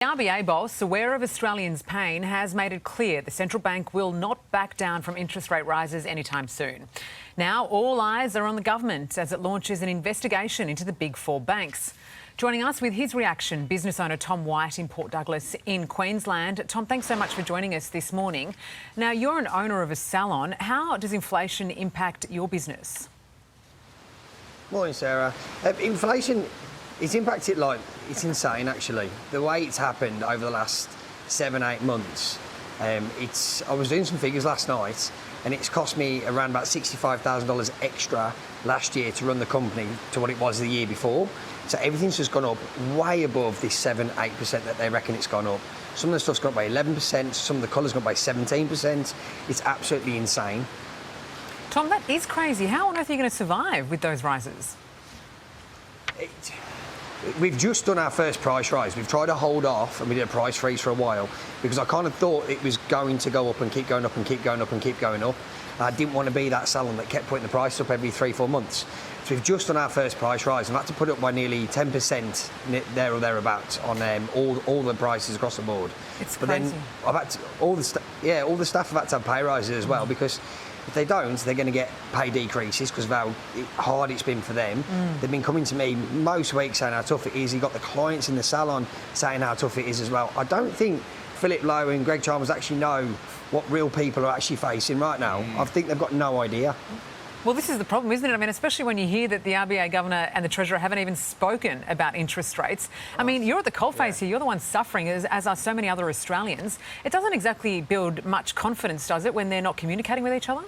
The RBA boss, aware of Australians' pain, has made it clear the central bank will not back down from interest rate rises anytime soon. Now all eyes are on the government as it launches an investigation into the big four banks. Joining us with his reaction, business owner Tom White in Port Douglas in Queensland. Tom, thanks so much for joining us this morning. Now, you're an owner of a salon. How does inflation impact your business? Morning, Sarah. Inflation, it's impacted it's insane actually. The way it's happened over the last 7-8 months. I was doing some figures last night and it's cost me around about $65,000 extra last year to run the company to what it was the year before. So everything's just gone up way above this 7-8% that they reckon it's gone up. Some of the stuff's gone up by 11%, some of the colour's gone up by 17%. It's absolutely insane. Tom, that is crazy. How on earth are you going to survive with those rises? We've just done our first price rise. We've tried to hold off and we did a price freeze for a while because I kind of thought it was going to go up and keep going up and keep going up and keep going up. I didn't want to be that salon that kept putting the price up every 3-4 months. So we've just done our first price rise and I've had to put up by nearly 10% there or thereabouts on all the prices across the board. It's crazy. Then I've had to, all the staff have had to have pay rises as well because if they don't, they're going to get pay decreases because of how hard it's been for them. They've been coming to me most weeks saying how tough it is. You've got the clients in the salon saying how tough it is as well. I don't think Philip Lowe and Greg Chalmers actually know what real people are actually facing right now. I think they've got no idea. Well, this is the problem, isn't it? I mean, especially when you hear that the RBA governor and the Treasurer haven't even spoken about interest rates. I mean, you're at the coalface here. You're the one suffering, as are so many other Australians. It doesn't exactly build much confidence, does it, when they're not communicating with each other?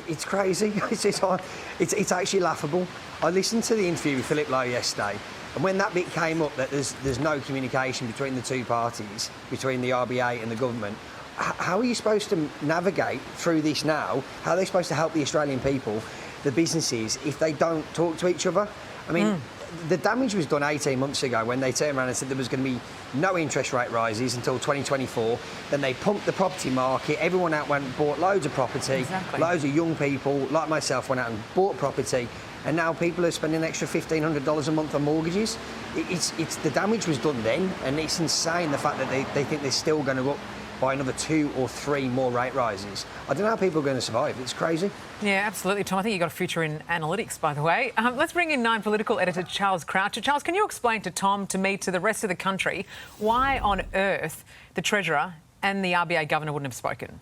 It's crazy. It's actually laughable. I listened to the interview with Philip Lowe yesterday, and when that bit came up that there's no communication between the two parties, between the RBA and the government, how are you supposed to navigate through this now? How are they supposed to help the Australian people, the businesses, if they don't talk to each other? I mean, the damage was done 18 months ago when they turned around and said there was going to be no interest rate rises until 2024. Then they pumped the property market. Everyone out went and bought loads of property. Exactly. Loads of young people, like myself, went out and bought property. And now people are spending an extra $1,500 a month on mortgages. The damage was done then, and it's insane the fact that they think they're still going to go up by another 2 or 3 more rate rises. I don't know how people are going to survive. It's crazy. Yeah, absolutely, Tom. I think you've got a future in analytics, by the way. Let's bring in Nine political editor Charles Croucher. Charles, can you explain to Tom, to me, to the rest of the country, why on earth the Treasurer and the RBA governor wouldn't have spoken?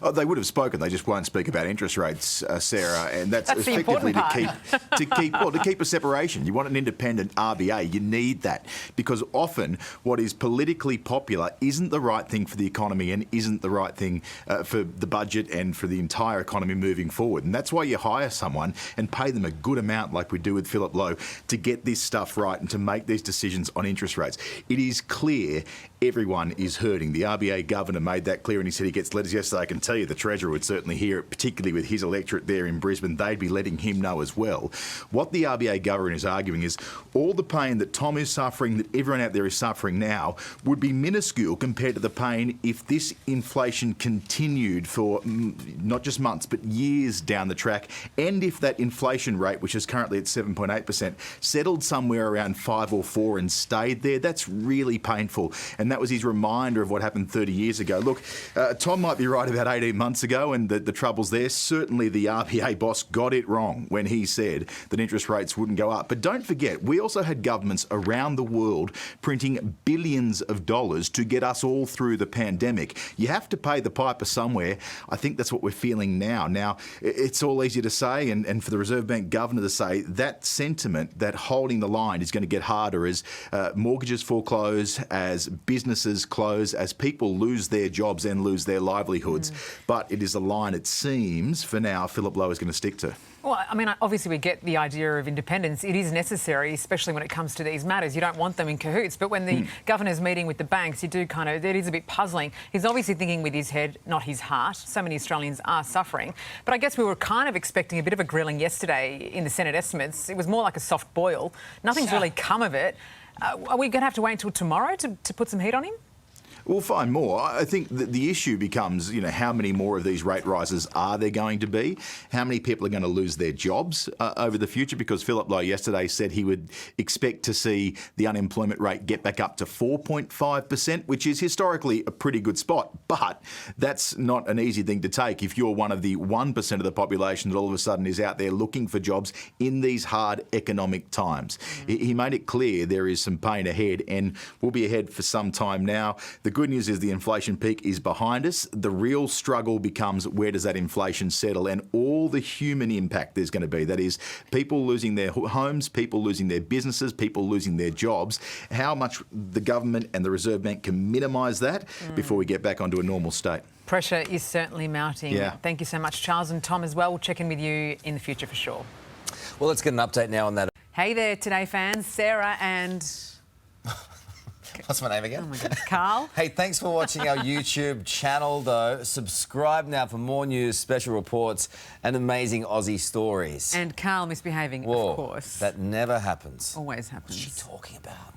Oh, they would have spoken. They just won't speak about interest rates, Sarah, and that's the effectively important to keep a separation. You want an independent RBA. You need that because often what is politically popular isn't the right thing for the economy and isn't the right thing for the budget and for the entire economy moving forward. And that's why you hire someone and pay them a good amount, like we do with Philip Lowe, to get this stuff right and to make these decisions on interest rates. It is clear everyone is hurting. The RBA governor made that clear, and he said he gets letters yesterday. I can tell you the Treasurer would certainly hear it, particularly with his electorate there in Brisbane. They'd be letting him know as well. What the RBA governor is arguing is all the pain that Tom is suffering, that everyone out there is suffering now, would be minuscule compared to the pain if this inflation continued for not just months but years down the track, and if that inflation rate, which is currently at 7.8%, settled somewhere around 5 or 4 and stayed there. That's really painful. And that was his reminder of what happened 30 years ago. Look, Tom might be right about 18 months ago and the trouble's there. Certainly the RBA boss got it wrong when he said that interest rates wouldn't go up. But don't forget, we also had governments around the world printing billions of dollars to get us all through the pandemic. You have to pay the piper somewhere. I think that's what we're feeling now. Now, it's all easy to say, and for the Reserve Bank governor to say, that sentiment, that holding the line is going to get harder as mortgages foreclose, as businesses close, as people lose their jobs and lose their livelihoods. But it is a line, it seems, for now, Philip Lowe is going to stick to. Well, I mean, obviously we get the idea of independence. It is necessary, especially when it comes to these matters. You don't want them in cahoots. But when the governor's meeting with the banks, you do it is a bit puzzling. He's obviously thinking with his head, not his heart. So many Australians are suffering. But I guess we were kind of expecting a bit of a grilling yesterday in the Senate estimates. It was more like a soft boil. Nothing's really come of it. Are we going to have to wait until tomorrow to put some heat on him? We'll find more. I think that the issue becomes, how many more of these rate rises are there going to be? How many people are going to lose their jobs over the future? Because Philip Lowe yesterday said he would expect to see the unemployment rate get back up to 4.5%, which is historically a pretty good spot. But that's not an easy thing to take if you're one of the 1% of the population that all of a sudden is out there looking for jobs in these hard economic times. He made it clear there is some pain ahead, and we'll be ahead for some time now. The good news is the inflation peak is behind us. The real struggle becomes, where does that inflation settle, and all the human impact there's going to be. That is, people losing their homes, people losing their businesses, people losing their jobs. How much the government and the Reserve Bank can minimise that before we get back onto a normal state. Pressure is certainly mounting. Yeah. Thank you so much, Charles, and Tom as well. We'll check in with you in the future for sure. Well, let's get an update now on that. Hey there, Today fans. Sarah and... What's my name again? Oh my goodness, Karl. Hey, thanks for watching our YouTube channel, though. Subscribe now for more news, special reports and amazing Aussie stories. And Karl misbehaving, Whoa, of course. that never happens. Always happens. What's she talking about?